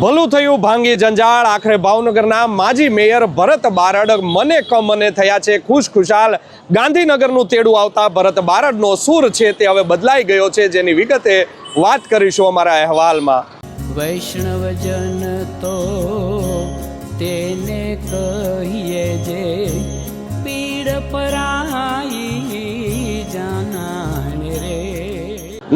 ભલું થયું ભાંગી જંજાળ આખરે ભાવનગરના માજી મેયર ભરત બારડ મને કમને થયા છે ખુશખુશાલ। ગાંધીનગરનું તેડું આવતા ભરત બારડનો સૂર છે તે હવે બદલાઈ ગયો છે, જેની વિગતે વાત કરીશું અમારા અહેવાલમાં। વૈષ્ણવજન તો તેને કહીએ જે પીડ પરાઈ જાનાને રે।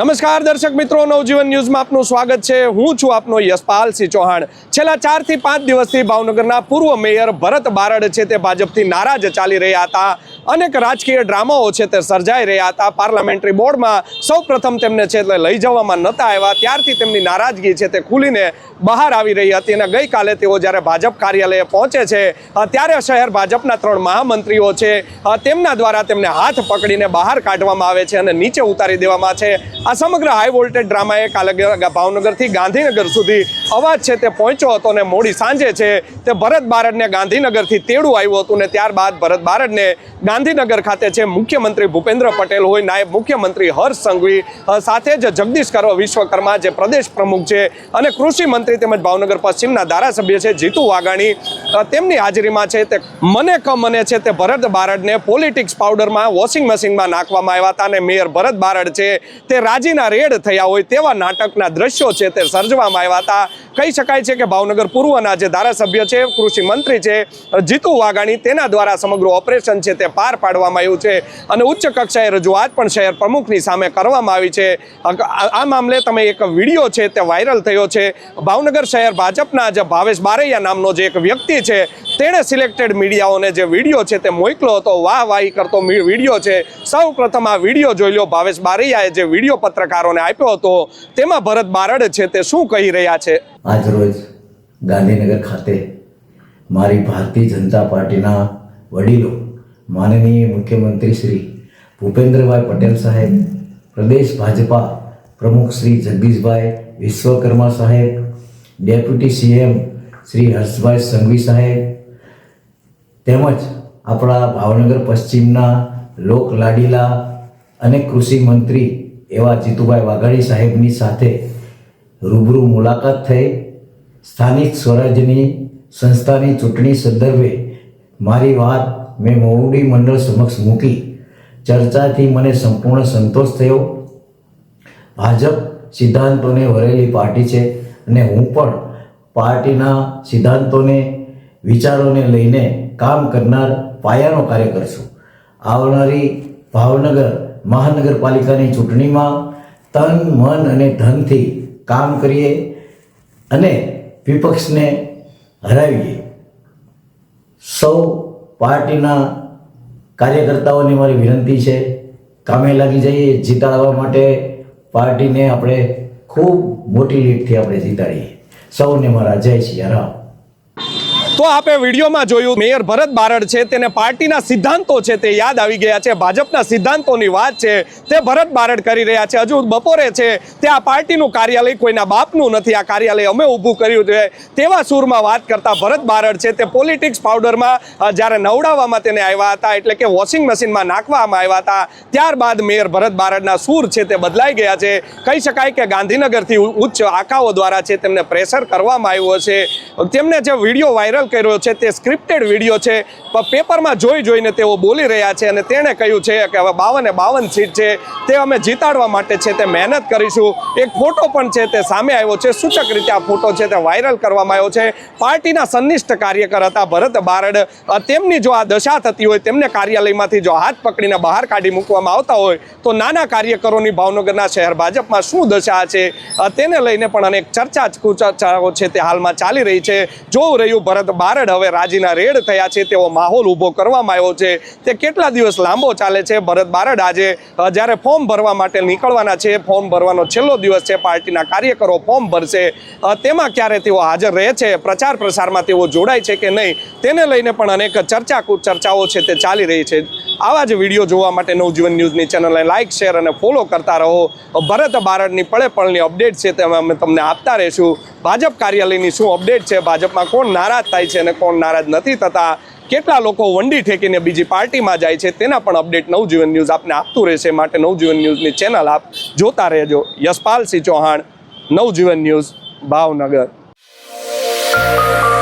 નમસ્કાર દર્શક મિત્રો, નવજીવન ન્યૂઝમાં આપનું સ્વાગત છે। હું છું આપનો યશપાલસિંહ ચૌહાણ। છેલ્લા 4 થી 5 દિવસથી ભાવનગરના પૂર્વ મેયર ભરત બારડ છે તે ભાજપથી નારાજ ચાલી રહ્યા હતા। અનેક રાજકીય ડ્રામાઓ છે તે સર્જાઈ રહ્યા હતા। પાર્લામેન્ટરી બોર્ડમાં સૌ પ્રથમ તેમને છે તે લઈ જવામાં નહોતા આવ્યા, ત્યારથી તેમની નારાજગી છે તે ખુલીને બહાર આવી રહી હતી। અને ગઈકાલે તેઓ જ્યારે ભાજપ કાર્યાલયે પહોંચે છે ત્યારે શહેર ભાજપના 3 મહામંત્રીઓ છે તેમના દ્વારા તેમને હાથ પકડીને બહાર કાઢવામાં આવે છે અને નીચે ઉતારી દેવામાં છે। આ સમગ્ર હાઈ વોલ્ટેજ ડ્રામાએ કાલે ભાવનગરથી ગાંધીનગર સુધી અવાજ છે તે પહોંચ્યો હતો અને મોડી સાંજે છે તે ભરત બારડને ગાંધીનગરથી તેડું આવ્યું હતું ને ત્યારબાદ ભરત બારડને ગાંધીનગર ખાતે છે મુખ્યમંત્રી ભૂપેન્દ્ર પટેલ હોય, નાયબ મુખ્યમંત્રી હર્ષ સંઘવી, સાથે જ જગદીશ વિશ્વકર્મા જે પ્રદેશ પ્રમુખ છે અને કૃષિ મંત્રી તેમજ ભાવનગર પશ્ચિમના ધારાસભ્ય છે જીતુ વાઘાણી, તેમની હાજરીમાં છે તે મને છે તે ભરત બારડને પોલિટિક્સ પાવડરમાં વોશિંગ મશીનમાં નાખવામાં આવ્યા હતા અને મેયર ભરત બારડ છે તે રાજીના રેડ થયા હોય તેવા નાટકના દ્રશ્યો છે તે સર્જવામાં આવ્યા હતા। કહી શકાય છે કે ભાવનગર પૂર્વના જે ધારાસભ્ય છે, કૃષિ મંત્રી છે જીતુ વાઘાણી, તેના દ્વારા સમગ્ર ઓપરેશન છે તે પાર પાડવામાં આવ્યું છે અને ઉચ્ચ કક્ષાએ રજૂઆત પણ શહેર પ્રમુખની સામે કરવામાં આવી છે। આ મામલે તમે એક વિડીયો છે તે વાયરલ થયો છે। ભાવનગર શહેર ભાજપના જે ભાવેશ બારૈયા નામનો જે એક વ્યક્તિ છે તેણે સિલેક્ટેડ મીડિયાઓને જે વિડીયો છે તે મોકલ્યો હતો, વાહવાહી કરતો વિડીયો છે। સૌ પ્રથમ આ વિડીયો જોઈ લો। ભાવેશ બારૈયાએ જે વિડીયો પત્રકારોને આપ્યો હતો તેમાં ભરત બારડ છે તે શું કહી રહ્યા છે। આજ રોજ ગાંધીનગર ખાતે મારી ભારતીય જનતા પાર્ટીના વડીલો માનનીય મુખ્યમંત્રી શ્રી ભૂપેન્દ્રભાઈ પટેલ સાહેબ, પ્રદેશ ભાજપા પ્રમુખ શ્રી જગદીશભાઈ વિશ્વકર્મા સાહેબ, ડેપ્યુટી સીએમ શ્રી હર્ષભાઈ સંઘવી સાહેબ, તેમજ આપણા ભાવનગર પશ્ચિમના લોક લાડીલા અને કૃષિ મંત્રી એવા જીતુભાઈ વાઘાણી સાહેબની સાથે રૂબરૂ મુલાકાત થઈ। સ્થાનિક સ્વરાજ્યની સંસ્થાની ચૂંટણી સંદર્ભે મારી વાત મેં મોવડી મંડળ સમક્ષ મૂકી। ચર્ચાથી મને સંપૂર્ણ સંતોષ થયો। ભાજપ સિદ્ધાંતોને વરેલી પાર્ટી છે અને હું પણ પાર્ટીના સિદ્ધાંતોને, વિચારોને લઈને કામ કરનાર પાયાનો કાર્યકર છું। આવનારી ભાવનગર મહાનગરપાલિકાની ચૂંટણીમાં તન, મન અને ધનથી કામ કરીએ અને વિપક્ષને હરાવીએ। સૌ પાર્ટીના કાર્યકર્તાઓને મારી વિનંતી છે, કામે લાગી જઈએ, જીતાડવા માટે પાર્ટીને આપણે ખૂબ મોટી લીડથી આપણે જીતાડીએ। સૌને મારા જય સિયારામ। તો આપે વિડીયોમાં જોયું મેયર ભરત બારડ છે તેને પાર્ટીના સિદ્ધાંતો છે તે યાદ આવી ગયા છે। ભાજપના સિદ્ધાંતોની વાત છે તે ભરત બારડ કરી રહ્યા છે। હજુ બપોરે છે તે આ પાર્ટીનું કાર્યાલય કોઈના બાપનું નથી, આ કાર્યાલય અમે ઊભું કર્યું છે તેવા સૂરમાં વાત કરતા ભરત બારડ છે તે પોલિટિક્સ પાવડરમાં જ્યારે નવડાવવામાં તેને આવ્યા હતા, એટલે કે વોશિંગ મશીનમાં નાખવામાં આવ્યા હતા, ત્યારબાદ મેયર ભરત બારડના સૂર છે તે બદલાઈ ગયા છે। કહી શકાય કે ગાંધીનગરથી ઉચ્ચ આકાઓ દ્વારા છે તેમને પ્રેશર કરવામાં આવ્યું છે। તેમને જે વિડીયો વાયરલ કર્યો છે તે સ્ક્રિપ્ટેડ વિડીયો છે, પેપરમાં જોઈને તેઓ બોલી રહ્યા છે અને તેણે કહ્યું છે કે હવે 52 સીટ છે તે અમે જીતાડવા માટે છે તે મહેનત કરીશું। એક ફોટો પણ છે તે સામે આવ્યો છે, સૂચક રીતે આ ફોટો છે તે વાયરલ કરવામાં આવ્યો છે। પાર્ટીના સંનિષ્ઠ કાર્યકર હતા ભરત બારડ, તેમની જો આ દશા થતી હોય, તેમને કાર્યાલયમાંથી જો હાથ પકડીને બહાર કાઢી મૂકવામાં આવતા હોય તો નાના કાર્યકરોની ભાવનગરના શહેર ભાજપમાં શું દશા છે તેને લઈને પણ અનેક ચર્ચાઓ છે તે હાલમાં ચાલી રહી છે। જોવું રહ્યું ભરત બારડ હવે રાજીના રેડ થયા છે તેવો માહોલ ઊભો કરવામાં આવ્યો છે, તે કેટલા દિવસ લાંબો ચાલે છે। ભરત બારડ આજે જ્યારે ફોર્મ ભરવા માટે નીકળવાના છે, ફોર્મ ભરવાનો છેલ્લો દિવસ છે, પાર્ટીના કાર્યકરો ફોર્મ ભરશે, તેમાં ક્યારે તેઓ હાજર રહે છે, પ્રચાર પ્રસારમાં તેઓ જોડાય છે કે નહીં, તેને લઈને પણ અનેક ચર્ચાઓ છે તે ચાલી રહી છે। આવા જ વિડીયો જોવા માટે નવજીવન ન્યૂઝની ચેનલને લાઇક, શેર અને ફોલો કરતા રહો। ભરત બારડની પળે પળની અપડેટ છે તે અમે તમને આપતા રહીશું। ભાજપ કાર્યાલયની શું અપડેટ છે, ભાજપમાં કોણ નારાજ થાય છે અને કોણ નારાજ નથી થતા, કેટલા લોકો વંડી ઠેકીને બીજી પાર્ટીમાં જાય છે તેના પણ અપડેટ નવજીવન ન્યૂઝ આપને આપતું રહેશે। માટે નવજીવન ન્યૂઝની ચેનલ આપ જોતા રહેજો। યશપાલસિંહ ચૌહાણ, નવજીવન ન્યૂઝ, ભાવનગર। છે